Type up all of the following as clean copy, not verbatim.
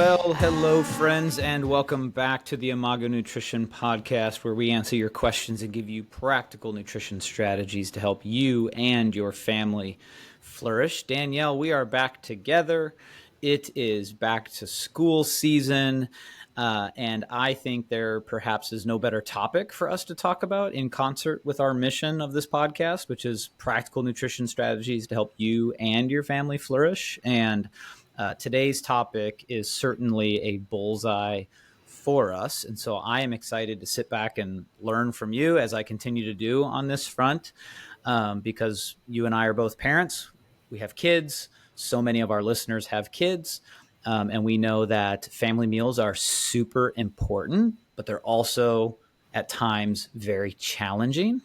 Well, hello, friends, and welcome back to the Imago Nutrition Podcast, where we answer your questions and give you practical nutrition strategies to help you and your family flourish. Danielle, we are back together. It is back to school season, and I think there perhaps is no better topic for us to talk about in concert with our mission of this podcast, which is practical nutrition strategies to help you and your family flourish. And today's topic is certainly a bullseye for us. And so I am excited to sit back and learn from you as I continue to do on this front, because you and I are both parents. We have kids. So many of our listeners have kids. And we know that family meals are super important, but they're also at times very challenging,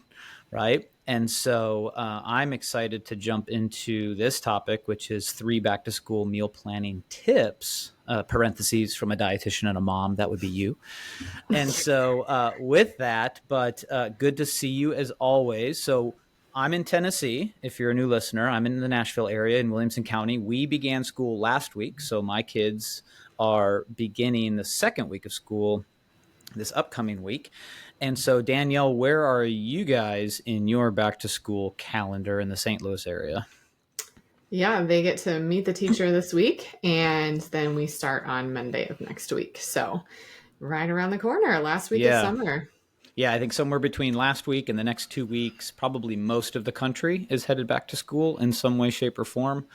right? And so I'm excited to jump into this topic, which is 3 back-to-school meal planning tips, parentheses from a dietitian and a mom. That would be you. And so with that, but good to see you as always. So I'm in Tennessee. If you're a new listener, I'm in the Nashville area in Williamson County. We began school last week. So my kids are beginning the second week of school this upcoming week. And so, Danielle, where are you guys in your back to school calendar in the St. Louis area? Yeah, they get to meet the teacher this week, and then we start on Monday of next week. So right around the corner, last week of summer. Yeah, I think somewhere between last week and the next 2 weeks, probably most of the country is headed back to school in some way, shape, or form.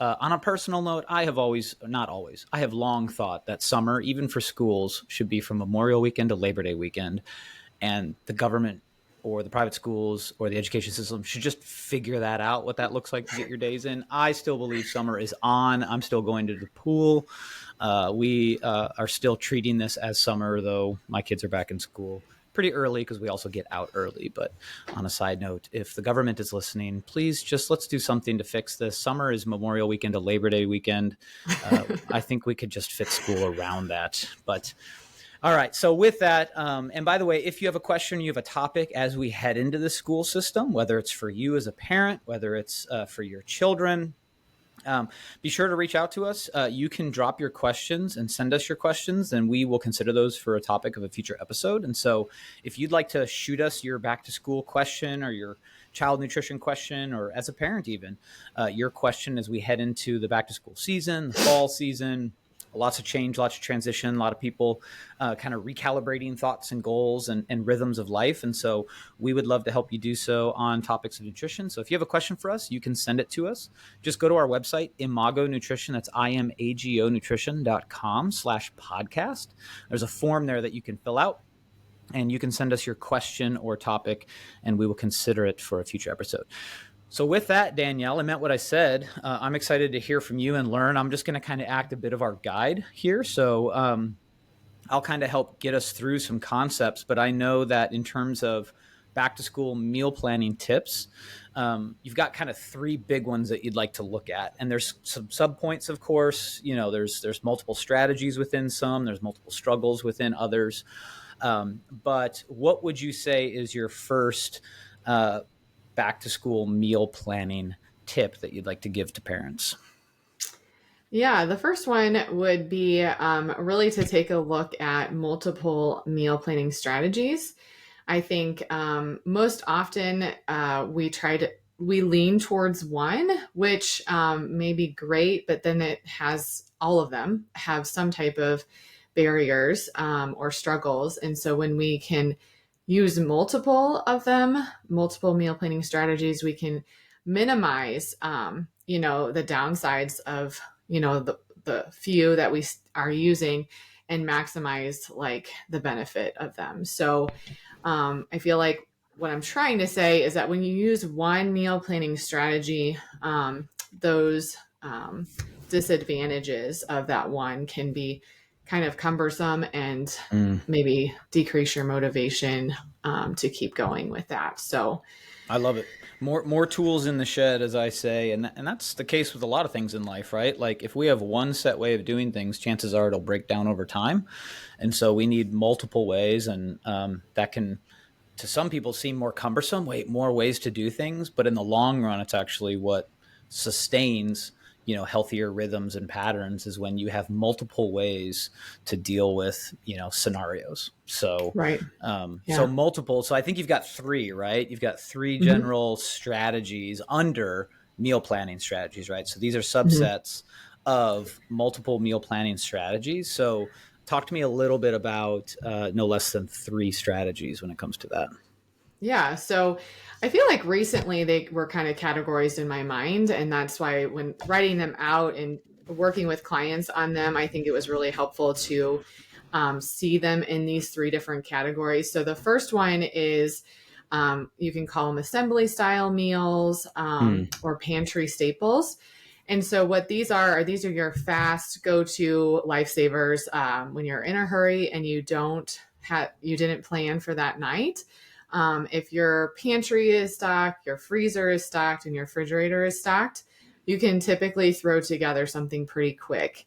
On a personal note, I have long thought that summer, even for schools, should be from Memorial Weekend to Labor Day weekend. And the government or the private schools or the education system should just figure that out, what that looks like to get your days in. I still believe summer is on. I'm still going to the pool. We are still treating this as summer, though my kids are back in school pretty early because we also get out early. But on a side note, if the government is listening, please let's do something to fix this. Summer is Memorial Weekend to Labor Day weekend. I think we could just fit school around that. But all right. So with that, and by the way, if you have a question, you have a topic as we head into the school system, whether it's for you as a parent, whether it's for your children, be sure to reach out to us. You can drop your questions and send us your questions, and we will consider those for a topic of a future episode. And so if you'd like to shoot us your back to school question or your child nutrition question, or as a parent even, your question as we head into the back to school season, the fall season, lots of change, lots of transition, a lot of people kind of recalibrating thoughts and goals and rhythms of life. And so we would love to help you do so on topics of nutrition. So if you have a question for us, you can send it to us. Just go to our website, Imago Nutrition. That's IMAGO nutrition.com/podcast. There's a form there that you can fill out, and you can send us your question or topic, and we will consider it for a future episode. So with that, Danielle, I meant what I said. I'm excited to hear from you and learn. I'm just going to kind of act a bit of our guide here. So I'll kind of help get us through some concepts. But I know that in terms of back to school meal planning tips, you've got kind of 3 big ones that you'd like to look at. And there's some subpoints, of course. You know, there's multiple strategies within some. There's multiple struggles within others. But what would you say is your first back to school meal planning tip that you'd like to give to parents? Yeah, the first one would be really to take a look at multiple meal planning strategies. I think most often we lean towards one, which may be great, but then all of them have some type of barriers or struggles. And so when we can use multiple of them, multiple meal planning strategies, we can minimize, the downsides of, the few that we are using and maximize like the benefit of them. So I feel like what I'm trying to say is that when you use one meal planning strategy, those disadvantages of that one can be kind of cumbersome and maybe decrease your motivation to keep going with that. So I love it. More tools in the shed, as I say. And that's the case with a lot of things in life, right? Like if we have one set way of doing things, chances are it'll break down over time. And so we need multiple ways, and that can, to some people, seem more cumbersome, more ways to do things. But in the long run, it's actually what sustains healthier rhythms and patterns is when you have multiple ways to deal with, scenarios. So, Right. so Yeah. multiple. So I think you've got three, right? You've got three Hmm. general strategies under meal planning strategies, right? So these are Hmm. subsets of multiple meal planning strategies. So talk to me a little bit about no less than three strategies when it comes to that. Yeah. So I feel like recently they were kind of categorized in my mind. And that's why when writing them out and working with clients on them, I think it was really helpful to see them in these three different categories. So the first one is you can call them assembly style meals Mm. or pantry staples. And so what these are your fast go-to lifesavers when you're in a hurry and you didn't plan for that night. If your pantry is stocked, your freezer is stocked, and your refrigerator is stocked, you can typically throw together something pretty quick.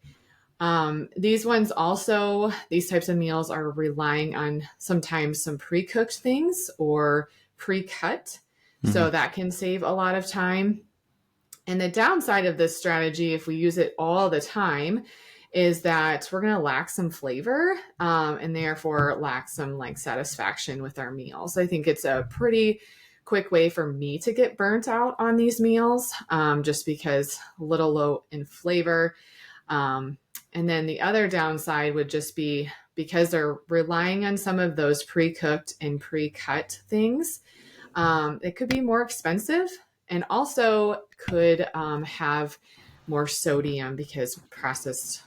These types of meals are relying on sometimes some pre cooked things or pre cut. Hmm. So that can save a lot of time. And the downside of this strategy, if we use it all the time, is that we're going to lack some flavor and therefore lack some like satisfaction with our meals. I think it's a pretty quick way for me to get burnt out on these meals just because a little low in flavor. Um, and then the other downside would just be because they're relying on some of those pre cooked and pre cut things, it could be more expensive and also could have more sodium because processed,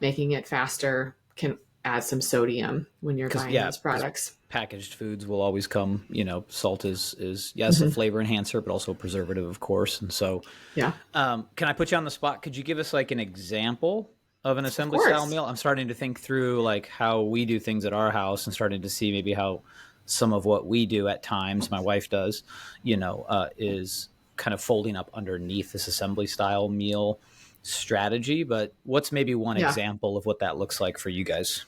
making it faster can add some sodium when you're Because buying yeah, these because products. packaged foods will always come. Salt is yes a Hmm. flavor enhancer, but also a preservative, of course. And so, Yeah, can I put you on the spot? Could you give us like an example of an of assembly style course. meal? I'm starting to think through like how we do things at our house and starting to see maybe how some of what we do at times, my wife does, is kind of folding up underneath this assembly style meal strategy. But what's maybe one Yeah. example of what that looks like for you guys?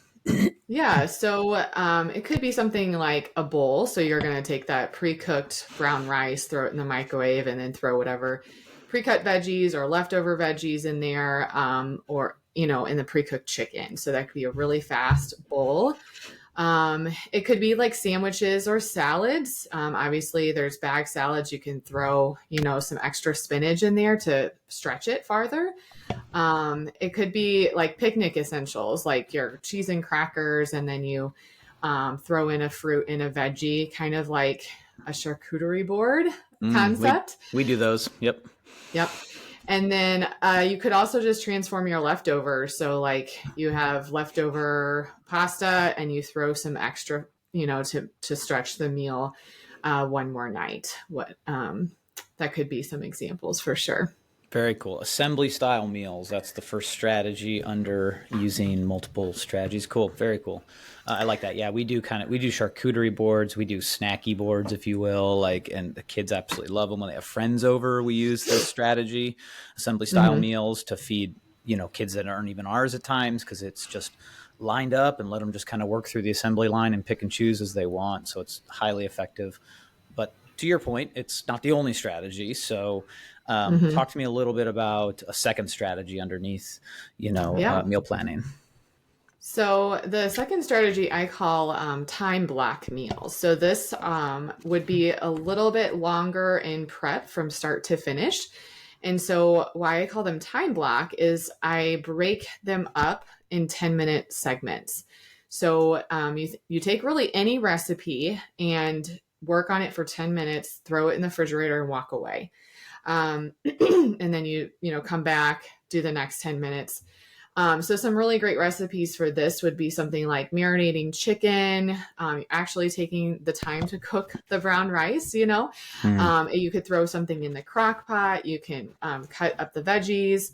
Yeah, so it could be something like a bowl. So you're going to take that pre-cooked brown rice, throw it in the microwave, and then throw whatever pre-cut veggies or leftover veggies in there, or in the pre-cooked chicken. So that could be a really fast bowl. It could be like sandwiches or salads. Obviously, there's bag salads. You can throw, some extra spinach in there to stretch it farther. It could be like picnic essentials, like your cheese and crackers, and then you throw in a fruit and a veggie, kind of like a charcuterie board Mm, we concept. we do those. Yep. Yep. And then you could also just transform your leftovers. So, like, you have leftover pasta and you throw some extra, to stretch the meal one more night. That could be some examples for sure. Very cool. Assembly style meals. That's the first strategy under using multiple strategies. Cool. Very cool. I like that. Yeah, we do charcuterie boards. We do snacky boards, if you will. Like, and the kids absolutely love them when they have friends over. We use this strategy, assembly style Hmm. meals to feed, kids that aren't even ours at times because it's just lined up and let them just kind of work through the assembly line and pick and choose as they want. So it's highly effective. But to your point, it's not the only strategy. So, Hmm. talk to me a little bit about a second strategy underneath, Yeah. meal planning. So the second strategy I call time block meals. So this would be a little bit longer in prep from start to finish. And so why I call them time block is I break them up in 10-minute segments. So you take really any recipe and work on it for 10 minutes, throw it in the refrigerator and walk away. And then come back, do the next 10 minutes. So some really great recipes for this would be something like marinating chicken, actually taking the time to cook the brown rice, Mm. You could throw something in the crock pot. You can cut up the veggies,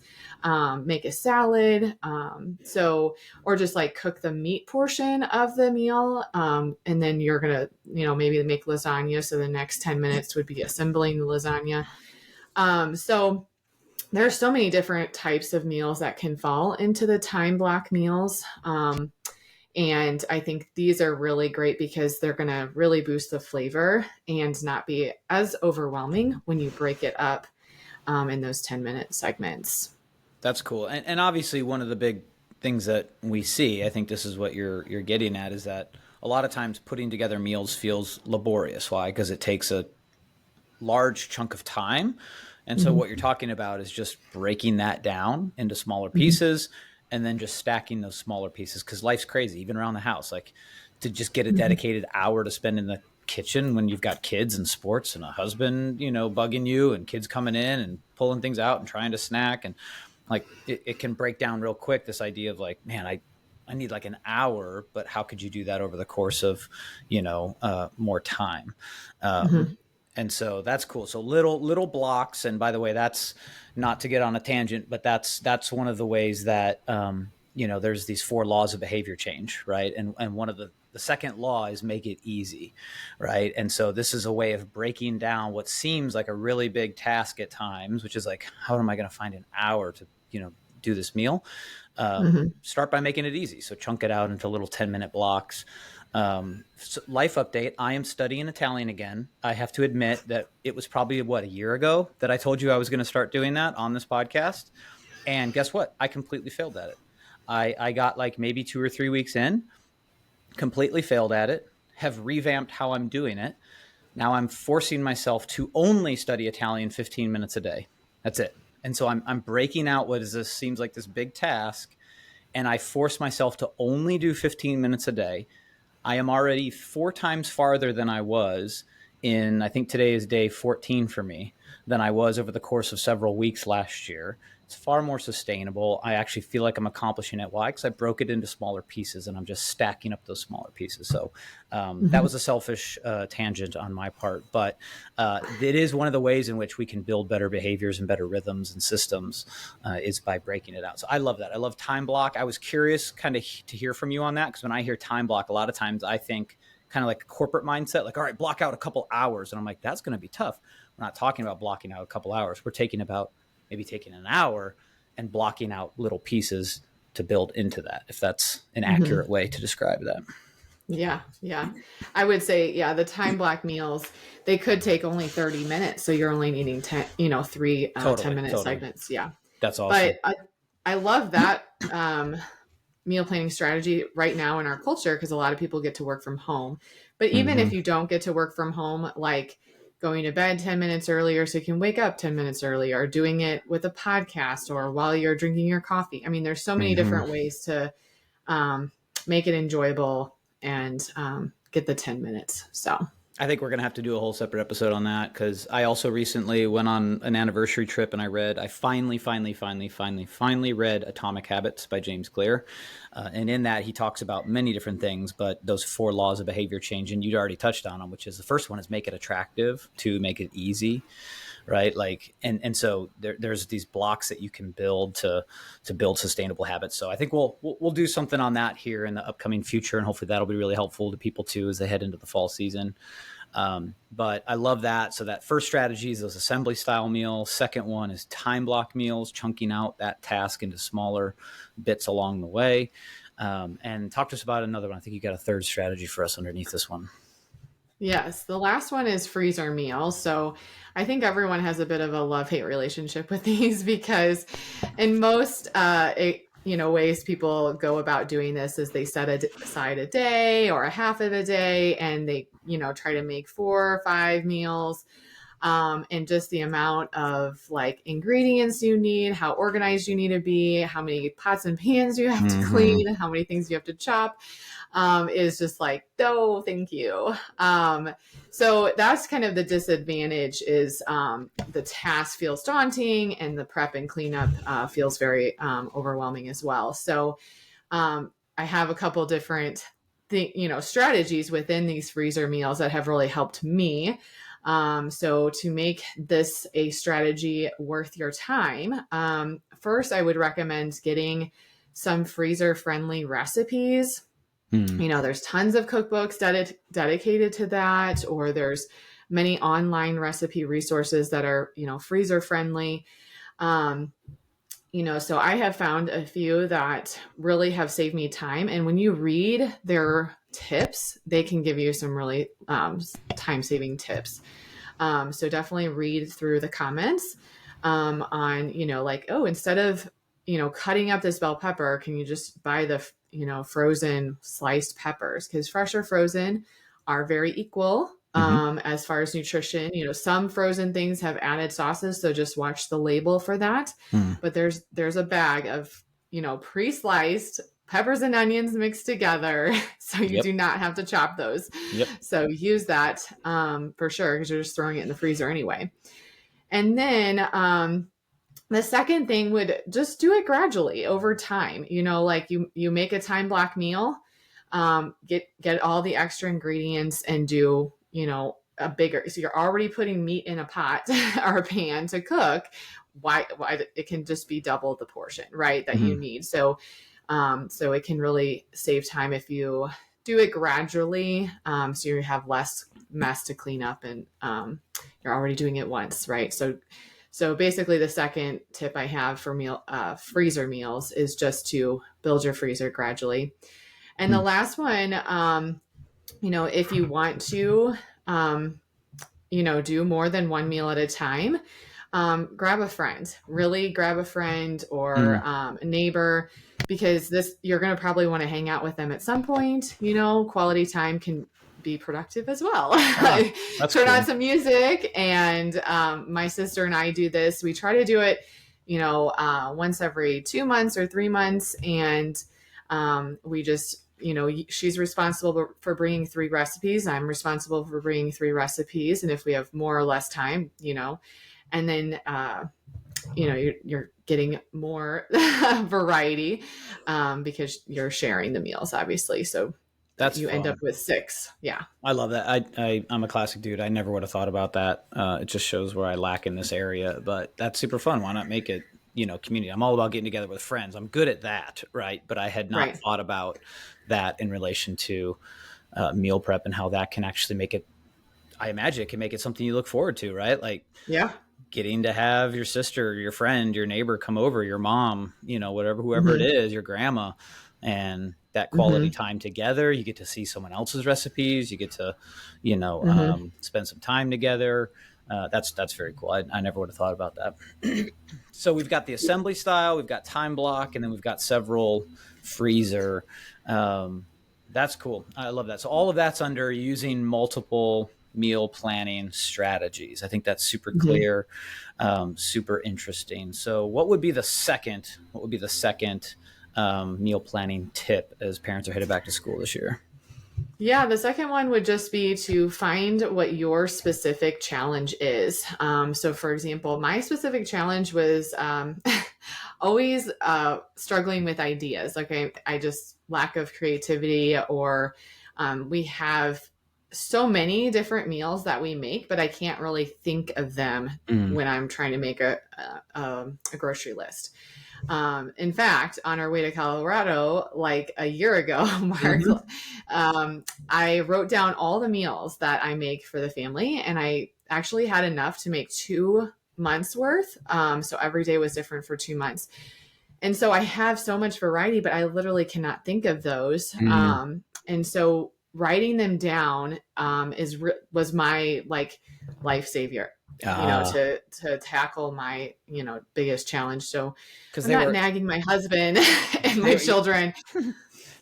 make a salad. Or just like cook the meat portion of the meal. And then you're going to, maybe make lasagna. So the next 10 minutes would be assembling the lasagna. So there are so many different types of meals that can fall into the time block meals. And I think these are really great because they're going to really boost the flavor and not be as overwhelming when you break it up in those 10-minute segments. That's cool. And obviously one of the big things that we see, I think this is what you're getting at, is that a lot of times putting together meals feels laborious. Why? Because it takes a large chunk of time. And so what you're talking about is just breaking that down into smaller pieces and then just stacking those smaller pieces, because life's crazy, even around the house. Like, to just get a dedicated hour to spend in the kitchen when you've got kids and sports and a husband, bugging you and kids coming in and pulling things out and trying to snack. And like, it can break down real quick, this idea of like, man, I need like an hour, but how could you do that over the course of, more time? And so that's cool. So little blocks. And by the way, that's not to get on a tangent, but that's one of the ways that, there's these 4 laws of behavior change, right? And one of the second law is make it easy, right? And so this is a way of breaking down what seems like a really big task at times, which is like, how am I going to find an hour to, do this meal? Start by making it easy. So chunk it out into little 10-minute blocks. So life update. I am studying Italian again. I have to admit that it was probably a year ago that I told you I was going to start doing that on this podcast. And guess what? I completely failed at it. I got like maybe 2 or 3 weeks in, completely failed at it, have revamped how I'm doing it. Now I'm forcing myself to only study Italian 15 minutes a day. That's it. And so I'm breaking out seems like this big task, and I force myself to only do 15 minutes a day. I am already 4 times farther than I was I think today is day 14 for me, than I was over the course of several weeks last year. It's far more sustainable. I actually feel like I'm accomplishing it. Why? Because I broke it into smaller pieces and I'm just stacking up those smaller pieces. So that was a selfish tangent on my part, but it is one of the ways in which we can build better behaviors and better rhythms and systems is by breaking it out. So I love that. I love time block. I was curious kind of to hear from you on that, because when I hear time block, a lot of times I think kind of like a corporate mindset, like, all right, block out a couple hours. And I'm like, that's going to be tough. We're not talking about blocking out a couple hours. We're maybe taking an hour and blocking out little pieces to build into that, if that's an accurate way to describe that. Yeah. I would say, the time block meals, they could take only 30 minutes. So you're only needing 10, 3 10-minute segments. Yeah. That's awesome. But I love that meal planning strategy right now in our culture, because a lot of people get to work from home. But even if you don't get to work from home, like going to bed 10 minutes earlier so you can wake up 10 minutes earlier, or doing it with a podcast or while you're drinking your coffee. I mean, there's so many different ways to make it enjoyable and get the 10 minutes. So I think we're going to have to do a whole separate episode on that, because I also recently went on an anniversary trip and I finally read Atomic Habits by James Clear. And in that, he talks about many different things, but those 4 laws of behavior change, and you'd already touched on them, which is the first one is make it attractive, 2, make it easy, right? Like, and so there's these blocks that you can build to build sustainable habits. So I think we'll do something on that here in the upcoming future, and hopefully that'll be really helpful to people too as they head into the fall season. But I love that. So that first strategy is those assembly style meals. Second one is time block meals, chunking out that task into smaller bits along the way. And talk to us about another one. I think you got a third strategy for us underneath this one. Yes, the last one is freezer meals. So I think everyone has a bit of a love-hate relationship with these, because in most ways people go about doing this is they set aside a day or a half of a day, and they try to make 4 or 5 meals, and just the amount of like ingredients you need, how organized you need to be, how many pots and pans you have to clean, how many things you have to chop, is just like, no, thank you. So that's kind of the disadvantage, is the task feels daunting, and the prep and cleanup feels very overwhelming as well. So I have a couple different strategies within these freezer meals that have really helped me. So to make this a strategy worth your time, first I would recommend getting some freezer friendly recipes. There's tons of cookbooks dedicated to that, or there's many online recipe resources that are, freezer friendly. So I have found a few that really have saved me time. And when you read their tips, they can give you some really time-saving tips. So definitely read through the comments. on, like, oh, instead of, cutting up this bell pepper, can you just buy the, frozen sliced peppers? Because fresh or frozen are very equal as far as nutrition. Some frozen things have added sauces, so just watch the label for that. Mm. But there's a bag of, pre-sliced peppers and onions mixed together. So you Yep. do not have to chop those. Yep. So use that for sure, because you're just throwing it in the freezer anyway. And then the second thing would just do it gradually over time. Like you make a time block meal, get all the extra ingredients and do, a bigger, so you're already putting meat in a pot or a pan to cook. Why it can just be double the portion, right, that you need. So it can really save time if you do it gradually. So you have less mess to clean up, and you're already doing it once, right? So basically the second tip I have for freezer meals is just to build your freezer gradually. And the last one, if you want to, do more than one meal at a time, grab a friend, or a neighbor, because you're going to probably want to hang out with them at some point. Quality time can be productive as well. Turn on some music. And my sister and I do this. We try to do it, once every 2 months or 3 months. And we just, she's responsible for bringing 3 recipes. I'm responsible for bringing 3 recipes. And if we have more or less time, and then, you're getting more variety because you're sharing the meals, obviously. So That's you fun. end up with 6. Yeah. I love that. I'm a classic dude. I never would have thought about that. It just shows where I lack in this area, but that's super fun. Why not make it, community? I'm all about getting together with friends. I'm good at that. Right. But I had not thought about that in relation to meal prep and how that can actually make it. I imagine it can make it something you look forward to, right? Like, yeah, getting to have your sister, your friend, your neighbor come over, your mom, whoever it is, your grandma, and that quality time together. You get to see someone else's recipes. You get to, spend some time together. That's very cool. I never would have thought about that. So we've got the assembly style, we've got time block, and then we've got several freezer. That's cool. I love that. So all of that's under using multiple meal planning strategies. I think that's super clear, super interesting. So what would be the second meal planning tip as parents are headed back to school this year? Yeah, the second one would just be to find what your specific challenge is. So for example, my specific challenge was always struggling with ideas. Like I just lack of creativity, or we have so many different meals that we make, but I can't really think of them when I'm trying to make a grocery list. In fact, on our way to Colorado, like a year ago, Mark, I wrote down all the meals that I make for the family, and I actually had enough to make 2 months worth. So every day was different for 2 months. And so I have so much variety, but I literally cannot think of those. And so writing them down was my life savior, to tackle my biggest challenge. So I'm not nagging my husband and my children.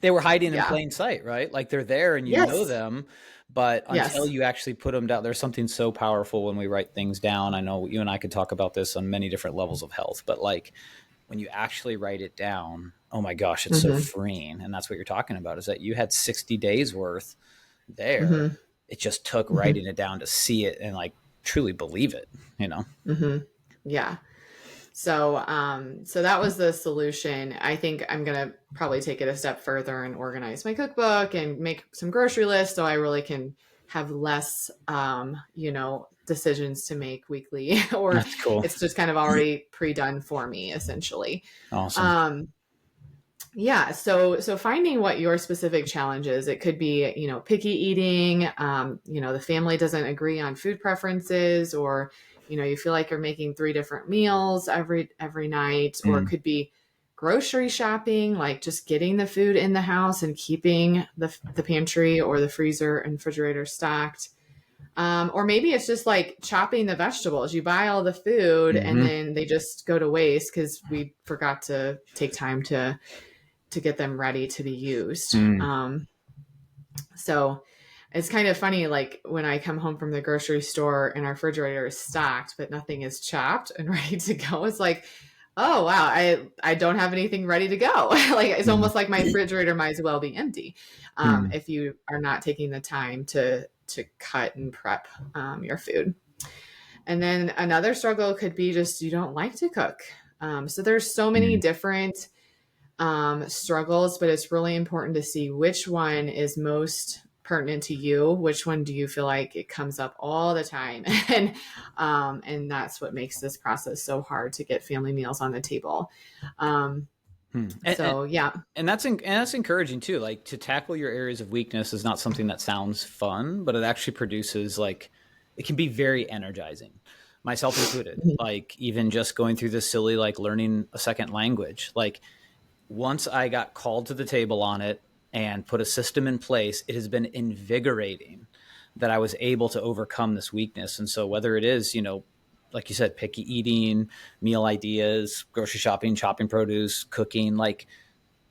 They were hiding in plain sight, right? Like they're there and you know them, but until you actually put them down, there's something so powerful when we write things down. I know you and I could talk about this on many different levels of health, but like when you actually write it down, oh my gosh, it's so freeing. And that's what you're talking about, is that you had 60 days worth there. It just took writing it down to see it and like truly believe it, Yeah. So that was the solution. I think I'm going to probably take it a step further and organize my cookbook and make some grocery lists, so I really can have less, decisions to make weekly, or That's cool. It's just kind of already pre-done for me, essentially. Awesome. Yeah. So finding what your specific challenge is. It could be, picky eating, the family doesn't agree on food preferences, or, you feel like you're making 3 different meals every night, or it could be grocery shopping, like just getting the food in the house and keeping the pantry or the freezer and refrigerator stocked. Or maybe it's just like chopping the vegetables. You buy all the food and then they just go to waste because we forgot to take time to get them ready to be used. So it's kind of funny, like when I come home from the grocery store and our refrigerator is stocked, but nothing is chopped and ready to go. It's like, oh wow, I don't have anything ready to go. Like it's almost like my refrigerator might as well be empty if you are not taking the time to cut and prep your food. And then another struggle could be just you don't like to cook. So there's so many different struggles, but it's really important to see which one is most pertinent to you. Which one do you feel like it comes up all the time? And that's what makes this process so hard to get family meals on the table. Yeah. And that's encouraging too. Like to tackle your areas of weakness is not something that sounds fun, but it actually produces it can be very energizing, myself included. Like even just going through this silly, like learning a second language, like once I got called to the table on it and put a system in place, it has been invigorating that I was able to overcome this weakness. And so whether it is, like you said, picky eating, meal ideas, grocery shopping, chopping produce, cooking, like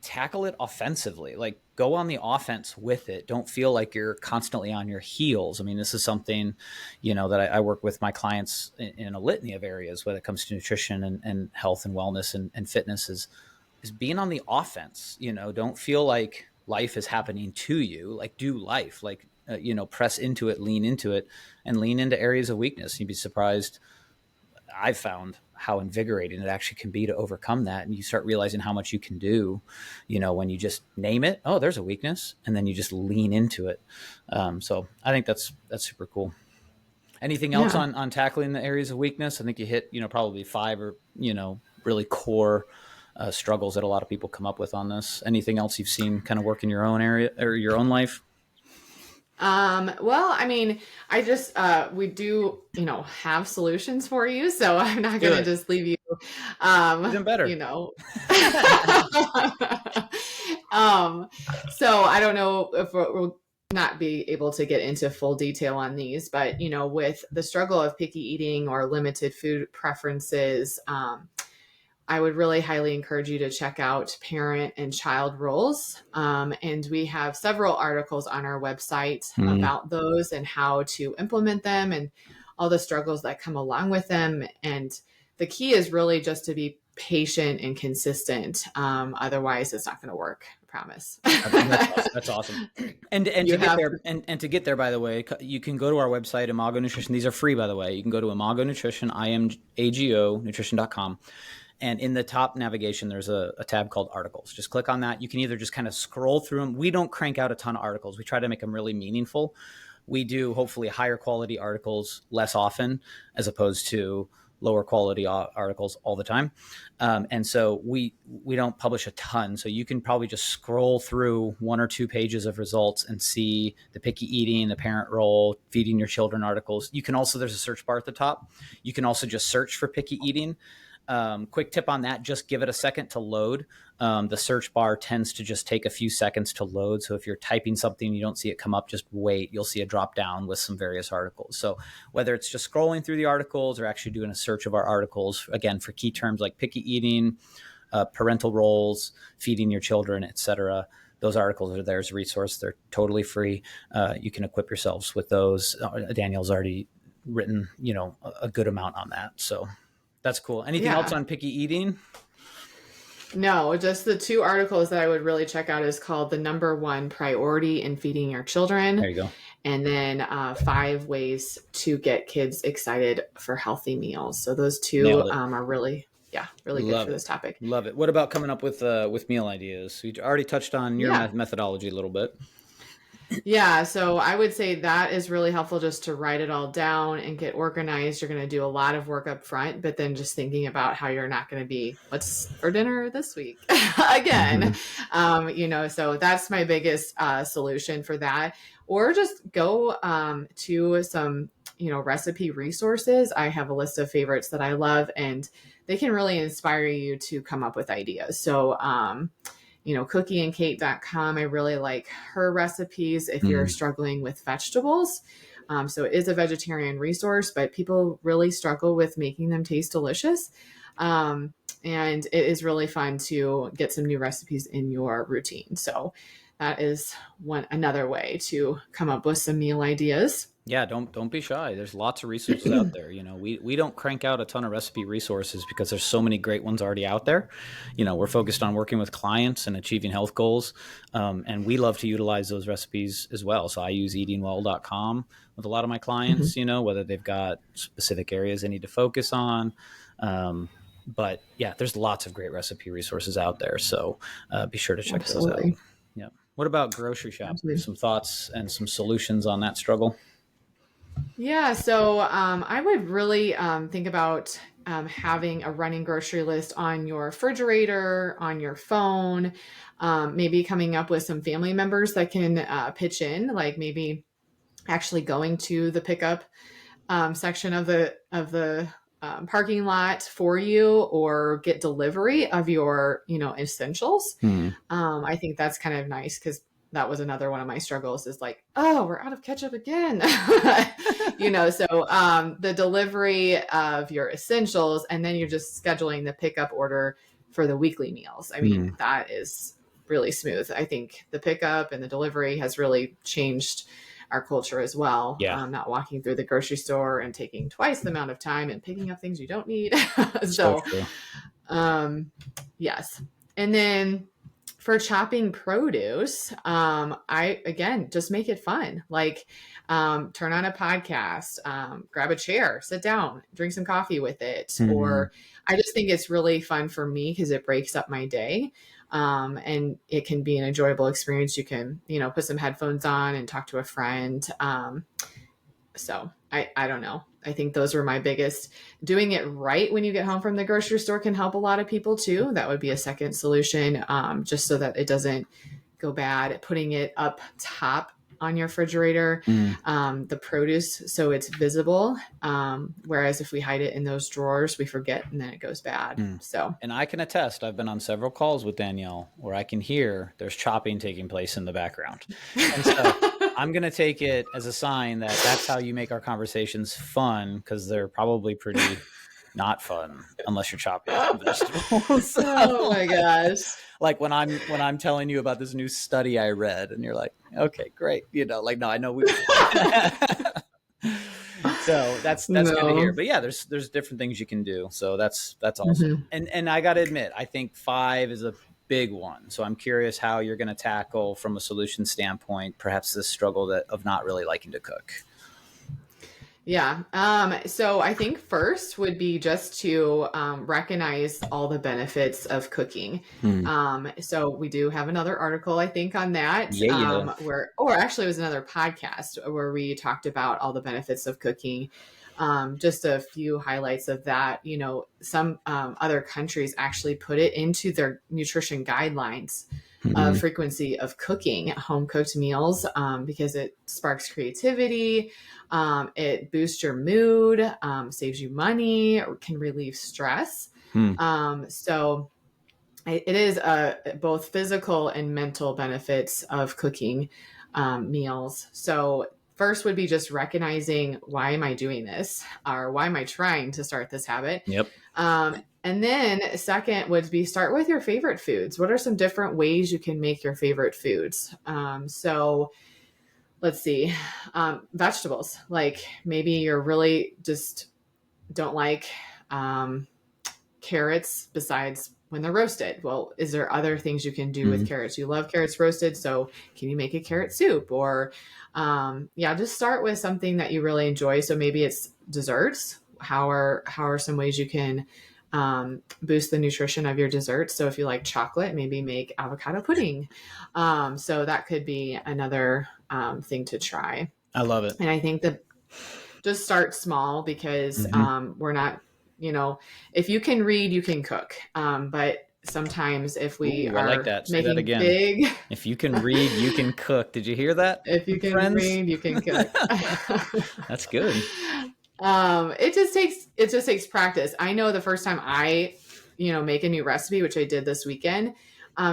tackle it offensively, like go on the offense with it. Don't feel like you're constantly on your heels. I mean, this is something, that I work with my clients in a litany of areas when it comes to nutrition and health and wellness and fitness is being on the offense. Don't feel like life is happening to you, like do life, like, press into it, lean into it, and lean into areas of weakness. You'd be surprised. I've found how invigorating it actually can be to overcome that. And you start realizing how much you can do, when you just name it, oh, there's a weakness, and then you just lean into it. So I think that's super cool. Anything else on tackling the areas of weakness? I think you hit, probably 5 or, really core struggles that a lot of people come up with on this. Anything else you've seen kind of work in your own area or your own life? Well, I mean, I just, we do, have solutions for you. So I'm not going to just leave you, even better, so I don't know if we'll not be able to get into full detail on these, but, with the struggle of picky eating or limited food preferences, I would really highly encourage you to check out parent and child roles. And we have several articles on our website about those and how to implement them and all the struggles that come along with them. And the key is really just to be patient and consistent. Otherwise, it's not going to work. I promise. That's awesome. And to get there, by the way, you can go to our website, Imago Nutrition. These are free, by the way. You can go to Imago Nutrition, IMAGO nutrition.com. And in the top navigation, there's a tab called articles. Just click on that. You can either just kind of scroll through them. We don't crank out a ton of articles. We try to make them really meaningful. We do hopefully higher quality articles less often, as opposed to lower quality articles all the time. And so we don't publish a ton. So you can probably just scroll through 1 or 2 pages of results and see the picky eating, the parent role, feeding your children articles. You can also, there's a search bar at the top. You can also just search for picky eating. Quick tip on that, just give it a second to load. The search bar tends to just take a few seconds to load. So if you're typing something, you don't see it come up, just wait. You'll see a drop down with some various articles. So whether it's just scrolling through the articles or actually doing a search of our articles, again, for key terms like picky eating, parental roles, feeding your children, etc., those articles are there as a resource. They're totally free. You can equip yourselves with those. Danielle's already written, a good amount on that. So that's cool. Anything else on picky eating? No, just the 2 articles that I would really check out is called The Number 1 Priority in Feeding Your Children. There you go. And then 5 Ways to Get Kids Excited for Healthy Meals. So those 2 are really good for this topic. Love it. What about coming up with meal ideas? You already touched on your methodology a little bit. Yeah, so I would say that is really helpful just to write it all down and get organized. You're going to do a lot of work up front, but then just thinking about how you're not going to be, what's for dinner this week again. So that's my biggest solution for that. Or just go to some, recipe resources. I have a list of favorites that I love, and they can really inspire you to come up with ideas. So, cookieandkate.com. I really like her recipes if you're struggling with vegetables. So it is a vegetarian resource, but people really struggle with making them taste delicious. And it is really fun to get some new recipes in your routine. So that is another way to come up with some meal ideas. Yeah, don't be shy. There's lots of resources out there. We don't crank out a ton of recipe resources because there's so many great ones already out there. We're focused on working with clients and achieving health goals, and we love to utilize those recipes as well. So I use eatingwell.com with a lot of my clients. Whether they've got specific areas they need to focus on. But yeah, there's lots of great recipe resources out there. So be sure to check those out. Yeah. What about grocery shopping? Absolutely. Some thoughts and some solutions on that struggle? Yeah, so I would really think about having a running grocery list on your refrigerator, on your phone, maybe coming up with some family members that can pitch in, like maybe actually going to the pickup section of the parking lot for you, or get delivery of your essentials. I think that's kind of nice, because that was another one of my struggles, is like, oh, we're out of ketchup again. So the delivery of your essentials, and then you're just scheduling the pickup order for the weekly meals. I mean, that is really smooth. I think the pickup and the delivery has really changed our culture as well. Yeah. Not walking through the grocery store and taking twice the amount of time and picking up things you don't need. So true. Yes. And then for chopping produce, I just make it fun. Like, turn on a podcast, grab a chair, sit down, drink some coffee with it. Or I just think it's really fun for me because it breaks up my day. And it can be an enjoyable experience. You can, put some headphones on and talk to a friend. So I don't know. I think those were my biggest. Doing it right when you get home from the grocery store can help a lot of people too. That would be a second solution, just so that it doesn't go bad. Putting it up top on your refrigerator, the produce, so it's visible. Whereas if we hide it in those drawers, we forget and then it goes bad. So, and I can attest, I've been on several calls with Danielle where I can hear there's chopping taking place in the background. And so I'm going to take it as a sign that that's how you make our conversations fun, because they're probably pretty not fun unless you're chopping vegetables. Oh my gosh. Like when I'm telling you about this new study I read, and you're like, okay, great. No, I know we. So that's good to hear. But yeah, there's different things you can do. So that's awesome. And I got to admit, I think 5 is a big one. So I'm curious how you're going to tackle, from a solution standpoint, perhaps this struggle of not really liking to cook. Yeah. So I think first would be just to recognize all the benefits of cooking. So we do have another article, I think, on that, or actually it was another podcast where we talked about all the benefits of cooking. Just a few highlights of that. Some other countries actually put it into their nutrition guidelines of frequency of cooking home cooked meals, because it sparks creativity. It boosts your mood, saves you money, or can relieve stress. So it is both physical and mental benefits of cooking meals. So first would be just recognizing, why am I doing this? Or why am I trying to start this habit? Yep. And then second would be, start with your favorite foods. What are some different ways you can make your favorite foods? So let's see, vegetables. Like maybe you're really just don't like carrots besides when they're roasted. Well, is there other things you can do with carrots? You love carrots roasted, so can you make a carrot soup? Or just start with something that you really enjoy. So maybe it's desserts. How are some ways you can boost the nutrition of your desserts? So if you like chocolate, maybe make avocado pudding. So that could be another thing to try. I love it. And I think that just start small, because we're not, if you can read, you can cook. But sometimes if we are like that. Say making that again. big, if you can read, you can cook. Did you hear that? If you can read, you can cook. That's good. It just takes practice. I know the first time I, make a new recipe, which I did this weekend,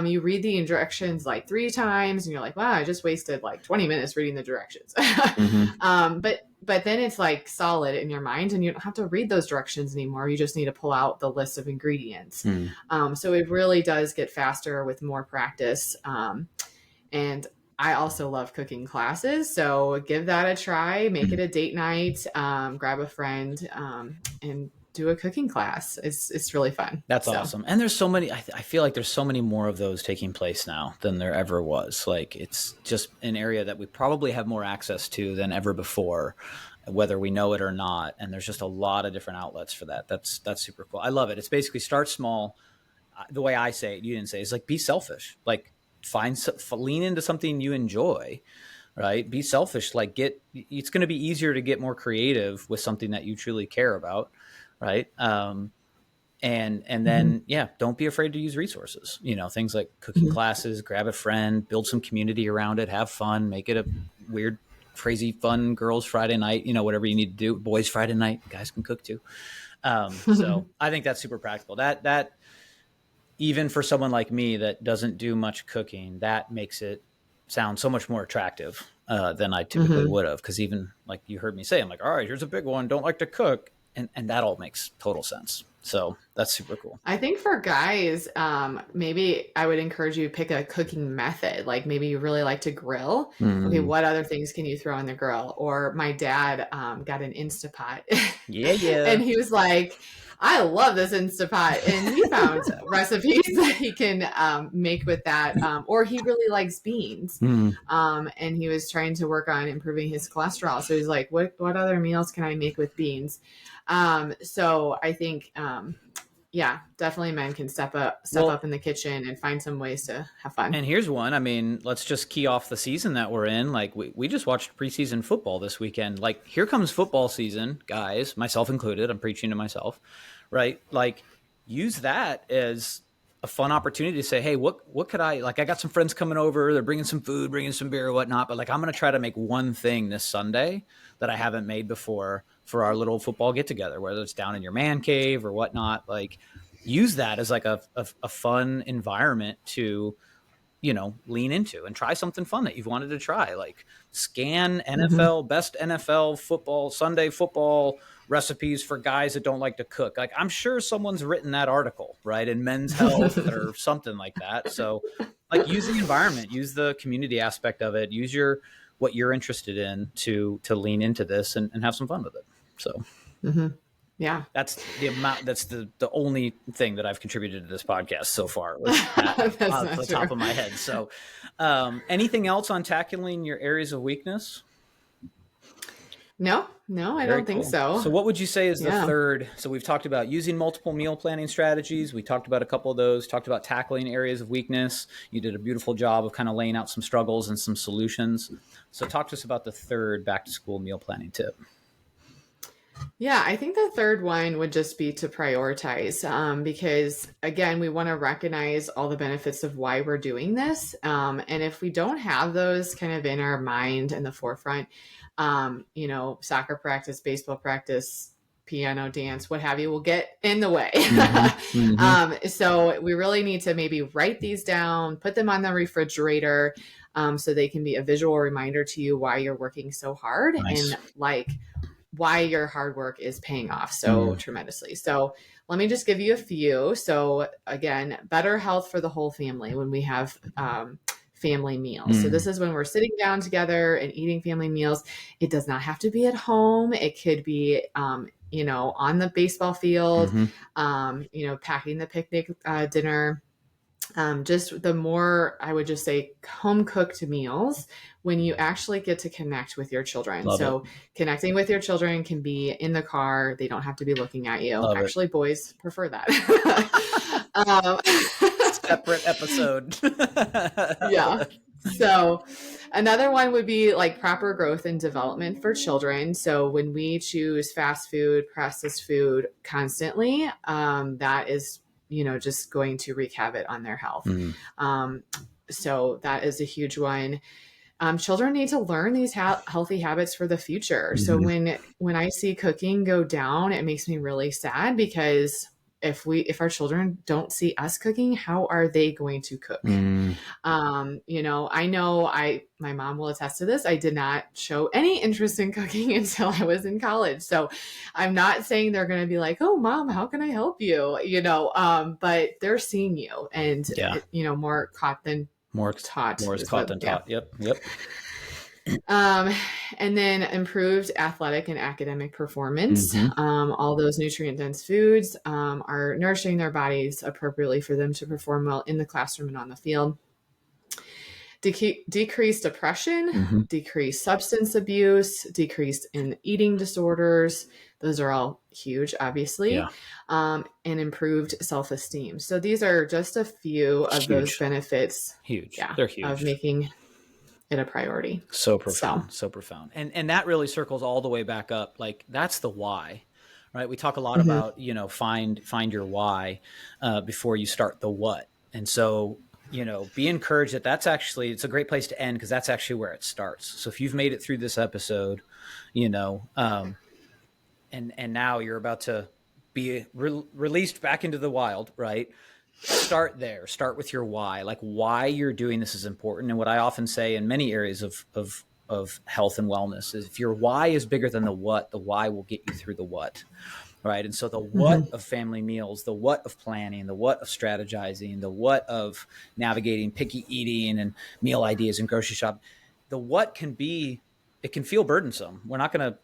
you read the directions like 3 times and you're like, wow, I just wasted like 20 minutes reading the directions. But but then it's like solid in your mind and you don't have to read those directions anymore. You just need to pull out the list of ingredients. So it really does get faster with more practice. And I also love cooking classes. So give that a try, make it a date night, grab a friend, and do a cooking class. It's really fun. That's awesome. And there's so many, I feel like there's so many more of those taking place now than there ever was. Like, it's just an area that we probably have more access to than ever before, whether we know it or not. And there's just a lot of different outlets for that. That's super cool. I love it. It's basically start small. The way I say it, you didn't say, is like, be selfish. Like, lean into something you enjoy, right? Be selfish. Like, it's going to be easier to get more creative with something that you truly care about. Right. And then, don't be afraid to use resources, things like cooking classes, grab a friend, build some community around it, have fun, make it a weird, crazy, fun girls Friday night, whatever you need to do. Boys Friday night, guys can cook too. So I think that's super practical. That even for someone like me that doesn't do much cooking, that makes it sound so much more attractive than I typically would have. Because even like you heard me say, I'm like, all right, here's a big one. Don't like to cook. And that all makes total sense. So that's super cool. I think for guys, maybe I would encourage you to pick a cooking method. Like maybe you really like to grill. Okay, what other things can you throw on the grill? Or my dad got an Instapot. Yeah. And he was like, I love this Instapot. And he found recipes that he can make with that. Or he really likes beans. And he was trying to work on improving his cholesterol. So he's like, what other meals can I make with beans? So I think, definitely men can step up in the kitchen and find some ways to have fun. And here's one. I mean, let's just key off the season that we're in. Like we just watched preseason football this weekend. Like, here comes football season, guys, myself included. I'm preaching to myself, right? Like, use that as a fun opportunity to say, hey, what could I got some friends coming over. They're bringing some food, bringing some beer or whatnot. But like, I'm going to try to make one thing this Sunday that I haven't made before for our little football get together, whether it's down in your man cave or whatnot. Like, use that as like a fun environment to, lean into and try something fun that you've wanted to try. Like, scan NFL, best NFL football, Sunday football recipes for guys that don't like to cook. Like, I'm sure someone's written that article, right, in Men's Health or something like that. So like, use the environment, use the community aspect of it, use what you're interested in to lean into this and have some fun with it. So yeah, that's the amount. That's the only thing that I've contributed to this podcast so far. Was that off the top of my head. So, anything else on tackling your areas of weakness? No, I don't think so. So what would you say is the third? So we've talked about using multiple meal planning strategies. We talked about a couple of those, talked about tackling areas of weakness. You did a beautiful job of kind of laying out some struggles and some solutions. So talk to us about the third back to school meal planning tip. Yeah, I think the third one would just be to prioritize because, again, we want to recognize all the benefits of why we're doing this. And if we don't have those kind of in our mind in the forefront, soccer practice, baseball practice, piano, dance, what have you, will get in the way. So we really need to maybe write these down, put them on the refrigerator so they can be a visual reminder to you why you're working so hard and like why your hard work is paying off so tremendously. So let me just give you a few. So again, better health for the whole family when we have family meals. So this is when we're sitting down together and eating family meals. It does not have to be at home. It could be, on the baseball field, packing the picnic dinner. Just the more, I would just say, home cooked meals when you actually get to connect with your children. Connecting with your children can be in the car. They don't have to be looking at you. Actually, boys prefer that. Separate episode. Yeah. So another one would be like proper growth and development for children. So when we choose fast food, processed food constantly, that is just going to wreak havoc on their health. So that is a huge one. Children need to learn these healthy habits for the future. So when I see cooking go down, it makes me really sad because if our children don't see us cooking, how are they going to cook? I know my mom will attest to this. I did not show any interest in cooking until I was in college. So I'm not saying they're going to be like, oh, mom, how can I help you? But they're seeing you, and, more caught than taught. More is caught than taught. Yep. And then improved athletic and academic performance. All those nutrient-dense foods are nourishing their bodies appropriately for them to perform well in the classroom and on the field. Decreased depression, decreased substance abuse, decrease in eating disorders. Those are all huge, obviously. And improved self-esteem. So these are just a few of those benefits. Huge. Yeah, they're huge. Of making it a priority. So profound. So profound. And that really circles all the way back up. Like, that's the why, right? We talk a lot about, find your why before you start the what. And so, be encouraged that it's a great place to end, because that's actually where it starts. So if you've made it through this episode, and now you're about to be released back into the wild, right? Start there. Start with your why. Like, why you're doing this is important. And what I often say in many areas of health and wellness is, if your why is bigger than the why will get you through the what. Right. And so the what of family meals, the what of planning, the what of strategizing, the what of navigating picky eating and meal ideas and grocery shop, the what can feel burdensome. We're not going to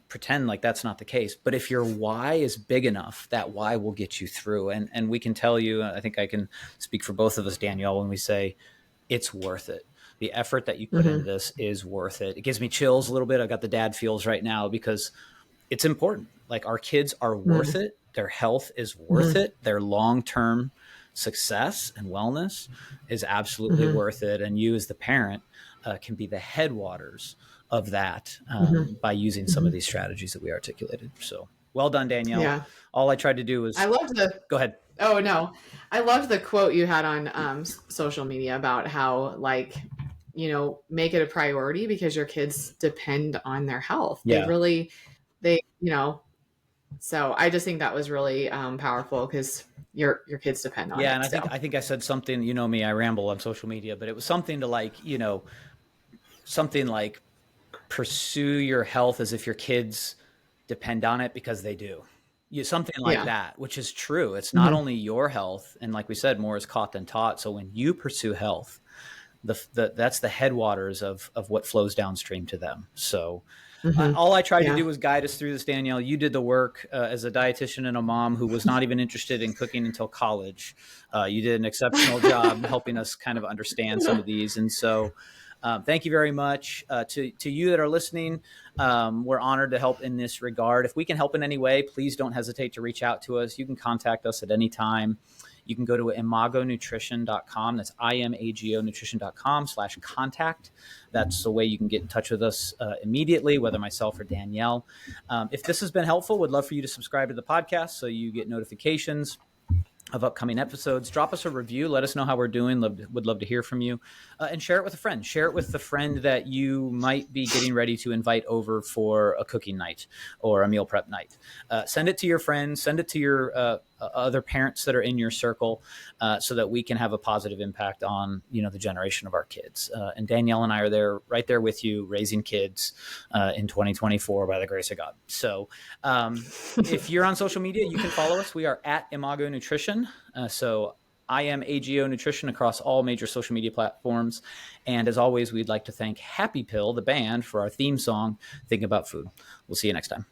pretend like that's not the case. But if your why is big enough, that why will get you through. And we can tell you, I think I can speak for both of us, Danielle, when we say it's worth it. The effort that you put into this is worth it. It gives me chills a little bit. I got the dad feels right now, because it's important. Like, our kids are worth it. Their health is worth it. Their long-term success and wellness is absolutely worth it. And you, as the parent, can be the headwaters of that by using some of these strategies that we articulated. So well done, Danielle. Yeah. All I tried to do was go ahead. Oh, no. I loved the quote you had on social media about how, make it a priority, because your kids depend on their health. Yeah. So I just think that was really powerful, because your kids depend on it. Yeah. And I think I said something, me, I ramble on social media, but it was something to something like pursue your health as if your kids depend on it, because they do. Something like that, which is true. It's not only your health. And like we said, more is caught than taught. So when you pursue health, that's the headwaters of what flows downstream to them. So all I tried to do was guide us through this, Danielle. You did the work as a dietitian and a mom who was not even interested in cooking until college. You did an exceptional job helping us kind of understand some of these. And so thank you very much to you that are listening. We're honored to help in this regard. If we can help in any way, please don't hesitate to reach out to us. You can contact us at any time. You can go to imagonutrition.com. That's imagonutrition.com/contact. That's the way you can get in touch with us immediately, whether myself or Danielle. If this has been helpful, would love for you to subscribe to the podcast so you get notifications of upcoming episodes. Drop us a review. Let us know how we're doing. Would love to hear from you. And share it with a friend. Share it with the friend that you might be getting ready to invite over for a cooking night or a meal prep night. Send it to your friends. Send it to your other parents that are in your circle so that we can have a positive impact on, the generation of our kids. And Danielle and I are right there with you, raising kids in 2024 by the grace of God. So if you're on social media, you can follow us. We are at Imago Nutrition. So I am AGO Nutrition across all major social media platforms. And as always, we'd like to thank Happy Pill, the band, for our theme song, Thinkin Bout Food. We'll see you next time.